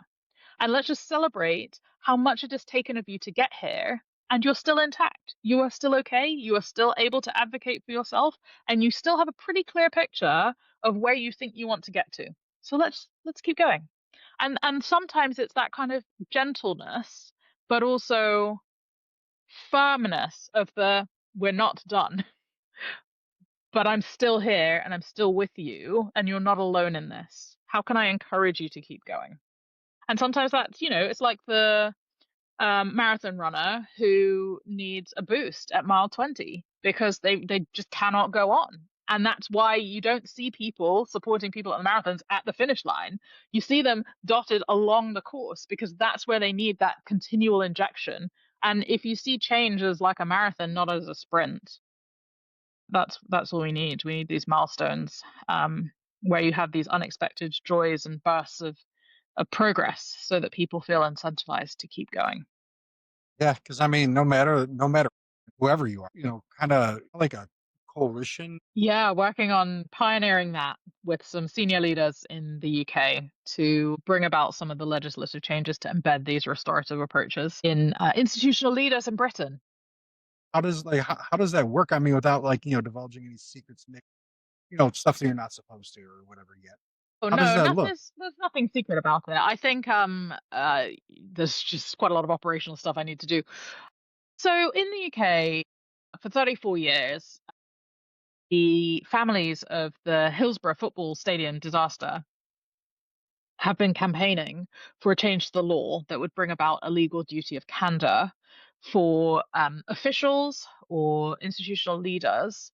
And let's just celebrate how much it has taken of you to get here. And you're still intact. You are still okay. You are still able to advocate for yourself. And you still have a pretty clear picture of where you think you want to get to. So let's keep going. And sometimes it's that kind of gentleness, but also firmness of the we're not done, but I'm still here and I'm still with you, and you're not alone in this. How can I encourage you to keep going? And sometimes that's, it's like the marathon runner who needs a boost at mile 20 because they just cannot go on. And that's why you don't see people supporting people at the marathons at the finish line. You see them dotted along the course because that's where they need that continual injection. And if you see change as like a marathon, not as a sprint, that's all we need. We need these milestones where you have these unexpected joys and bursts of progress so that people feel incentivized to keep going. Yeah, because I mean, no matter whoever you are, kind of like a coalition. Yeah, working on pioneering that with some senior leaders in the UK to bring about some of the legislative changes to embed these restorative approaches in institutional leaders in Britain. How does that work? I mean, without like divulging any secrets, Nick, stuff that you're not supposed to or whatever yet. Oh How does no, that look? there's nothing secret about it. I think there's just quite a lot of operational stuff I need to do. So in the UK for 34 years, the families of the Hillsborough football stadium disaster have been campaigning for a change to the law that would bring about a legal duty of candor for officials or institutional leaders,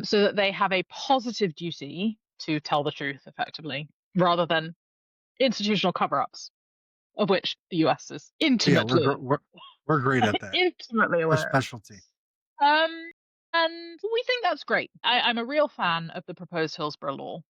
so that they have a positive duty to tell the truth effectively rather than institutional cover-ups, of which the US is Yeah, intimately we're great at that. intimately Our aware of. specialty. Um, and we think that's great. I'm a real fan of the proposed Hillsborough law.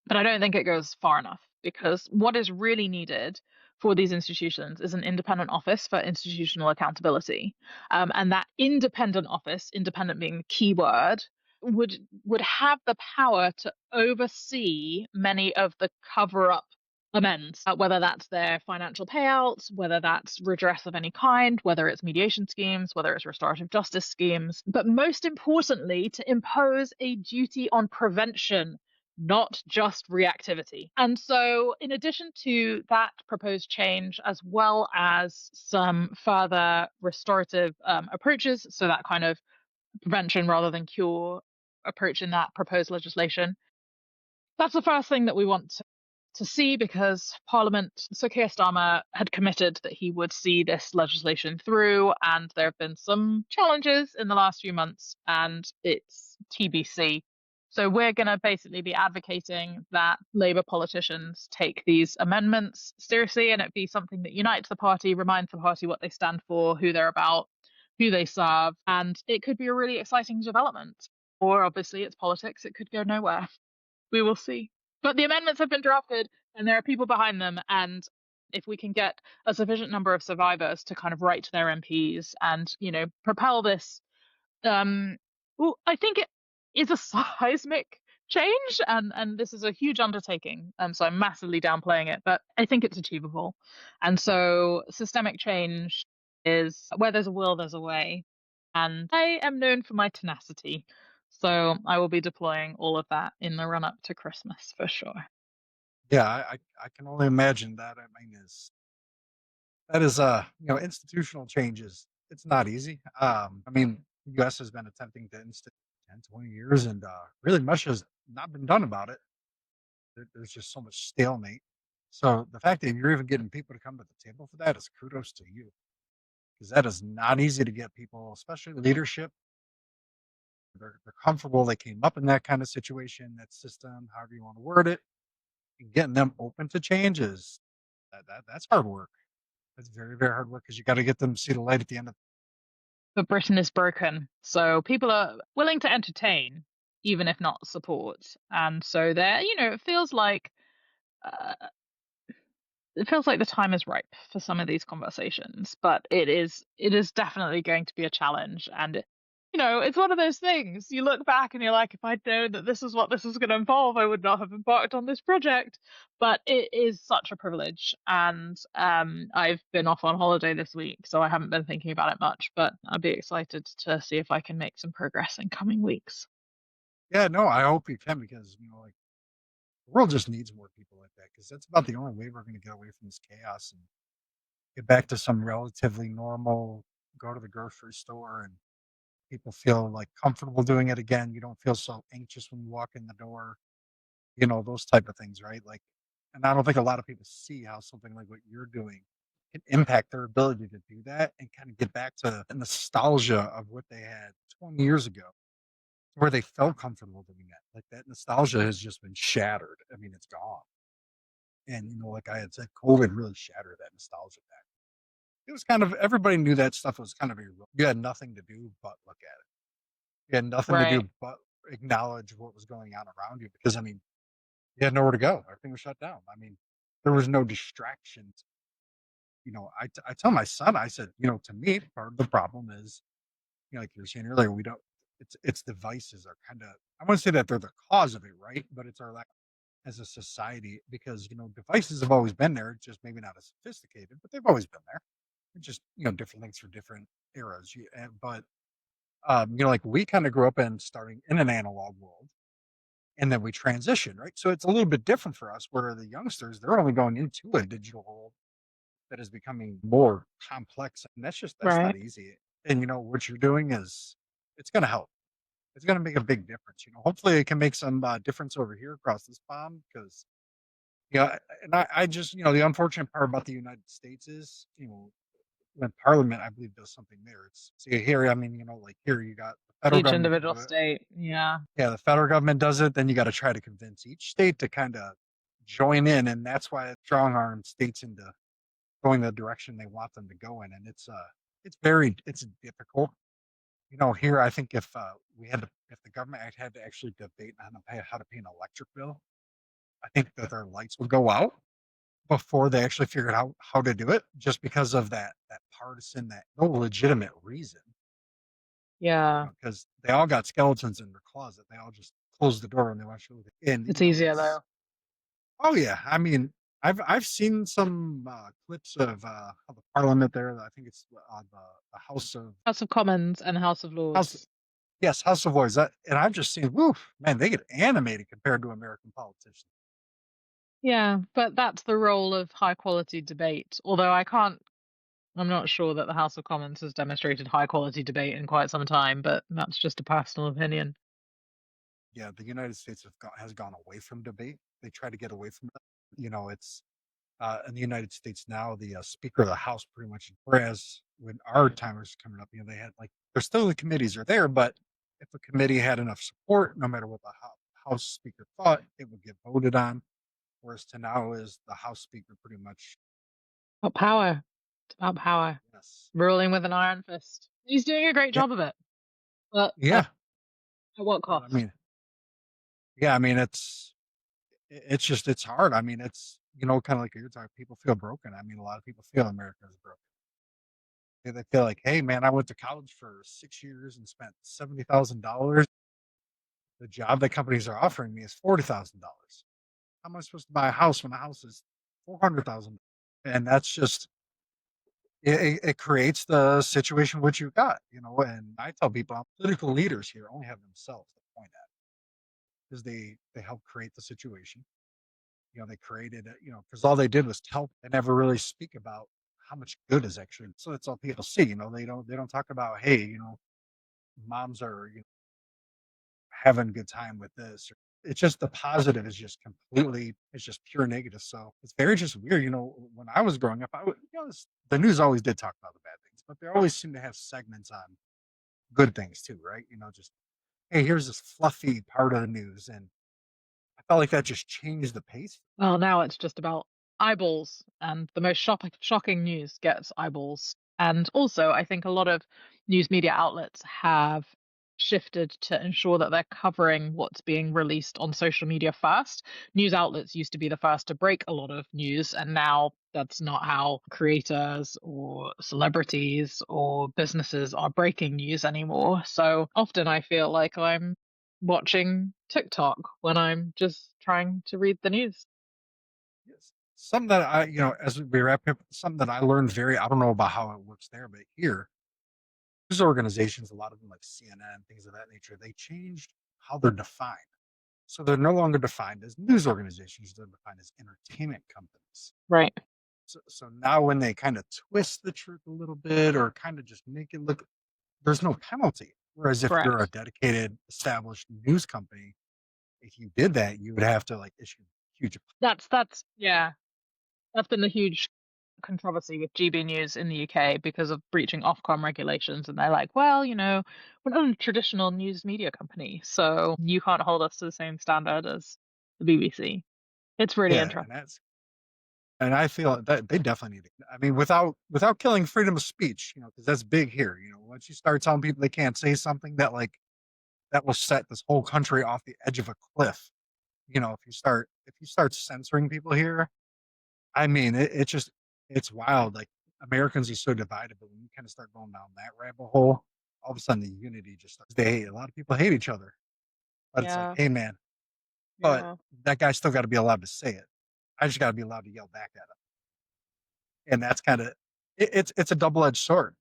But I don't think it goes far enough, because what is really needed for these institutions is an independent office for institutional accountability. And that independent office, independent being the key word, would have the power to oversee many of the cover up amends, whether that's their financial payouts, whether that's redress of any kind, whether it's mediation schemes, whether it's restorative justice schemes, but most importantly, to impose a duty on prevention, not just reactivity. And so, in addition to that proposed change, as well as some further restorative approaches, so that kind of prevention rather than cure approach in that proposed legislation, that's the first thing that we want to see, because Parliament, so Keir Starmer had committed that he would see this legislation through, and there have been some challenges in the last few months, and it's TBC. So we're going to basically be advocating that Labour politicians take these amendments seriously, and it be something that unites the party, reminds the party what they stand for, who they're about, who they serve, and it could be a really exciting development. Or obviously it's politics, it could go nowhere. We will see. But the amendments have been drafted and there are people behind them. And if we can get a sufficient number of survivors to kind of write to their MPs and, propel this, well, I think it is a seismic change, and this is a huge undertaking. So I'm massively downplaying it, but I think it's achievable. And so systemic change is where there's a will, there's a way. And I am known for my tenacity. So I will be deploying all of that in the run up to Christmas for sure. Yeah, I can only imagine that. I mean, is that is institutional changes. It's not easy. I mean, the U.S. has been attempting to institute 10, 20 years, and really much has not been done about it. There's just so much stalemate. So the fact that you're even getting people to come to the table for that is kudos to you, because that is not easy to get people, especially leadership. They're comfortable. They came up in that kind of situation, that system, however you want to word it, and getting them open to changes. That's hard work. That's very, very hard work because you got to get them to see the light at the end of. But Britain is broken. So people are willing to entertain, even if not support. And so there, uh, it feels like the time is ripe for some of these conversations, but it is definitely going to be a challenge. And it's one of those things. You look back and you're like, if I'd known that this is what this was going to involve, I would not have embarked on this project. But it is such a privilege, and I've been off on holiday this week, so I haven't been thinking about it much. But I'll be excited to see if I can make some progress in coming weeks. Yeah, no, I hope you can because like the world just needs more people like that because that's about the only way we're going to get away from this chaos and get back to some relatively normal. Go to the grocery store and people feel like comfortable doing it again. You don't feel so anxious when you walk in the door. Those type of things, right? Like, and I don't think a lot of people see how something like what you're doing can impact their ability to do that and kind of get back to the nostalgia of what they had 20 years ago, where they felt comfortable doing that. Like that nostalgia has just been shattered. I mean, it's gone. And like I had said, COVID really shattered that nostalgia back. It was kind of everybody knew that stuff was kind of irrelevant. You had nothing to do but look at it. You had nothing to Right. do but acknowledge what was going on around you because I mean, you had nowhere to go. Everything was shut down. I mean, there was no distractions. I tell my son, I said, to me, part of the problem is, like you were saying earlier, we don't. It's devices are kind of. I want to say that they're the cause of it, right? But it's our lack as a society because devices have always been there, just maybe not as sophisticated, but they've always been there. They're just different things for different eras. But like we kind of grew up in starting in an analog world and then we transition, right? So it's a little bit different for us where the youngsters, they're only going into a digital world that is becoming more complex. And that's Right. not easy. And what you're doing is it's gonna help. It's gonna make a big difference. Hopefully it can make some difference over here across this pond because and I just the unfortunate part about the United States is, when Parliament I believe does something there. It's see here, I mean, like here you got the federal Each government can individual do it. state. Yeah. Yeah, the federal government does it, then you gotta try to convince each state to kinda join in, and that's why it strong arm states into going the direction they want them to go in, and it's difficult. Here, I think if the government had to actually debate on how to pay an electric bill, I think that their lights would go out before they actually figured out how to do it, just because of that partisan, that no legitimate reason, Yeah. because they all got skeletons in their closet. They all just close the door and they want you to and, It's easier it's though. oh, yeah. I mean, I've seen some, clips of the parliament there. I think it's, the House of Commons and House of House Lords. yes, House of Lords, and I've just seen, woof, man, they get animated compared to American politicians. Yeah, but that's the role of high quality debate. Although I'm not sure that the House of Commons has demonstrated high quality debate in quite some time, but that's just a personal opinion. Yeah, the United States has gone away from debate. They try to get away from that. It's, in the United States now, the, Speaker of the House pretty much whereas when our time was coming up, they had, like there's still the committees are there, but if a committee had enough support, no matter what the House Speaker thought, it would get voted on. Whereas to now is the House Speaker pretty much About power. It's about power. yes. Ruling with an iron fist. He's doing a great Yeah, job of it. But yeah. at what But I cost? mean, yeah, I mean it's just it's hard. I mean, it's kind of like you're talking. People feel broken. I mean, a lot of people feel America is broken. They feel like, hey, man, I went to college for 6 years and spent $70,000. The job that companies are offering me is $40,000. How am I supposed to buy a house when a house is 400,000? And that's just it creates the situation which you got, and I tell people political leaders here only have themselves to point at because they help create the situation. They created it, because all they did was tell. They never really speak about how much good is actually. So that's all people see. They don't talk about, hey, moms are having a good time with this. It's just the positive is just completely. It's just pure negative. So it's very just weird. When I was growing up, the news always did talk about the bad things, but they always seem to have segments on good things too, right? Just, hey, here's this fluffy part of the news, and I felt like that just changed the pace. Well, now it's just about eyeballs, and the most shocking news gets eyeballs. And also, I think a lot of news media outlets have shifted to ensure that they're covering what's being released on social media first. News outlets used to be the first to break a lot of news, and now that's not how creators or celebrities or businesses are breaking news anymore. So often I feel like I'm watching TikTok when I'm just trying to read the news. Yes. Something that as we wrap up, something that I learned I don't know about how it works there, but here, news organizations, a lot of them like CNN, things of that nature, they changed how they're defined. So they're no longer defined as news organizations, they're defined as entertainment companies. Right, So now when they kind of twist the truth a little bit or kind of just make it look, there's no penalty. Whereas if you're a correct. dedicated, established news company, if you did that, you would have to like issue huge. That's yeah, that's been the huge controversy with GB News in the UK because of breaching Ofcom regulations, and they're like, well, we're not a traditional news media company, so you can't hold us to the same standard as the BBC. It's really Yeah, interesting. and I feel that they definitely need it. I mean, without killing freedom of speech, because that's big here. Once you start telling people they can't say something that will set this whole country off the edge of a cliff. If you start censoring people here, I mean, it's wild. Like Americans are so divided, but when you kind of start going down that rabbit hole, all of a sudden the unity just starts. A lot of people hate each other, but it's like, Yeah, hey man, but yeah. that guy's still got to be allowed to say it. I just got to be allowed to yell back at him, and that's kind of it's a double edged sword.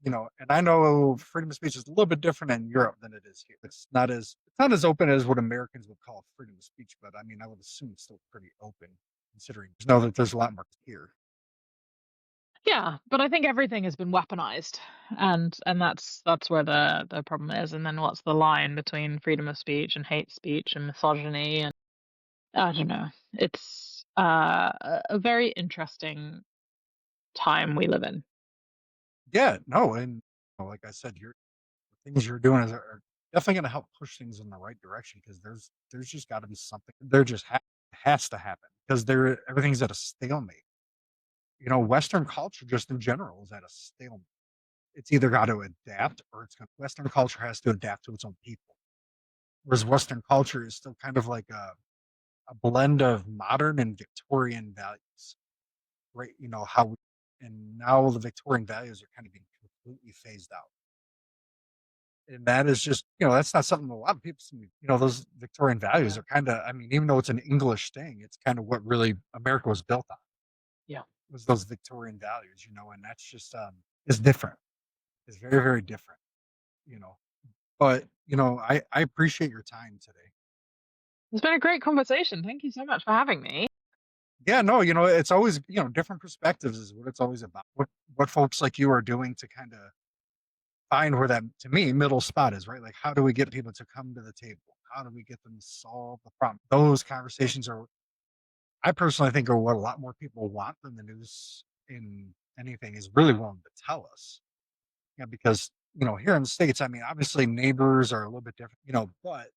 And I know freedom of speech is a little bit different in Europe than it is here. It's not as open as what Americans would call freedom of speech, but I mean, I would assume it's still pretty open, considering know that there's a lot more here. Yeah, but I think everything has been weaponized, and that's where the problem is. And then what's the line between freedom of speech and hate speech and misogyny? And I don't know. It's a very interesting time we live in. Yeah, no, and like I said, the things you're doing are definitely going to help push things in the right direction because there's just got to be something. There just has to happen because everything's at a stalemate. Western culture just in general is at a stalemate. It's either got to adapt or Western culture has to adapt to its own people. Whereas Western culture is still kind of like a blend of modern and Victorian values, right? And now the Victorian values are kind of being completely phased out. And that is just, that's not something a lot of people see. Those Victorian values Yeah, are kind of, I mean, even though it's an English thing, it's kind of what really America was built on yeah. was those Victorian values, and that's just, is different. It's very, very different, you know. But, I appreciate your time today. It's been a great conversation. Thank you so much for having me. Yeah, no, it's always, different perspectives is what it's always about. What folks like you are doing to kind of find where that, to me, middle spot is, right? Like, how do we get people to come to the table? How do we get them to solve the problem? Those conversations I personally think, are what a lot more people want than the news in anything is really willing to tell us. Yeah, because here in the states, I mean, obviously neighbors are a little bit different, but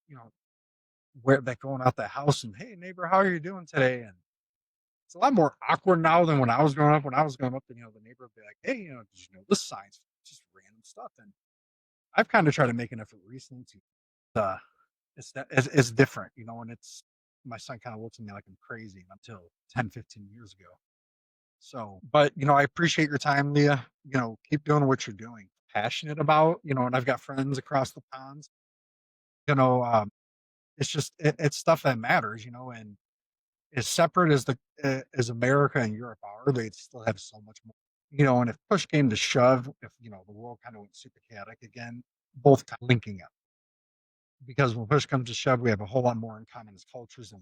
where that going out the house and hey neighbor, how are you doing today? And it's a lot more awkward now than when I was growing up. When I was growing up, then the neighbor would be like, hey, did you know this science? Just random stuff. And I've kind of tried to make an effort recently to it's different, and it's my son kind of looks at me like I'm crazy until 10, 15 years ago. So, but I appreciate your time, Leah. Keep doing what you're doing. Passionate about, and I've got friends across the ponds. You know, um, it's stuff that matters, and as separate as as America and Europe are, they still have so much more. And if push came to shove, if the world kind of went super chaotic again, both linking up. Because when push comes to shove, we have a whole lot more in common as cultures,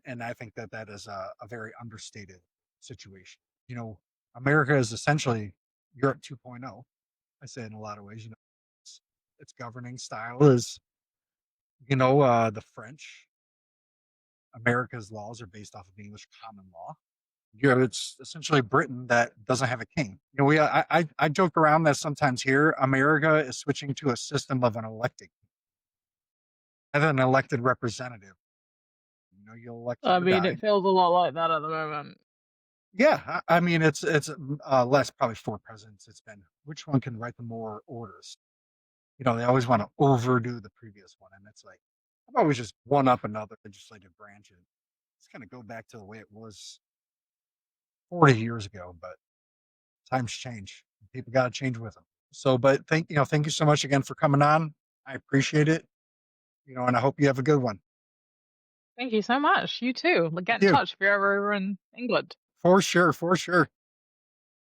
and I think that that is a very understated situation. You know, America is essentially Europe 2.0. I say in a lot of ways. Its governing style is, the French. America's laws are based off of English common law. It's essentially Britain that doesn't have a king. I joke around that sometimes here, America is switching to a system of an elected representative. You elect I your mean, guy. it feels a lot like that at the moment. Yeah, I mean it's less probably 4 presidents. It's been which one can write the more orders. They always want to overdo the previous one, and it's like how about we just one up another legislative branch and just kind of go back to the way it was 40 years ago. But times change. People got to change with them. So, but thank you so much again for coming on. I appreciate it. And I hope you have a good one. Thank you so much. You too. Get Thank in you. touch if you're ever in England. For sure. For sure.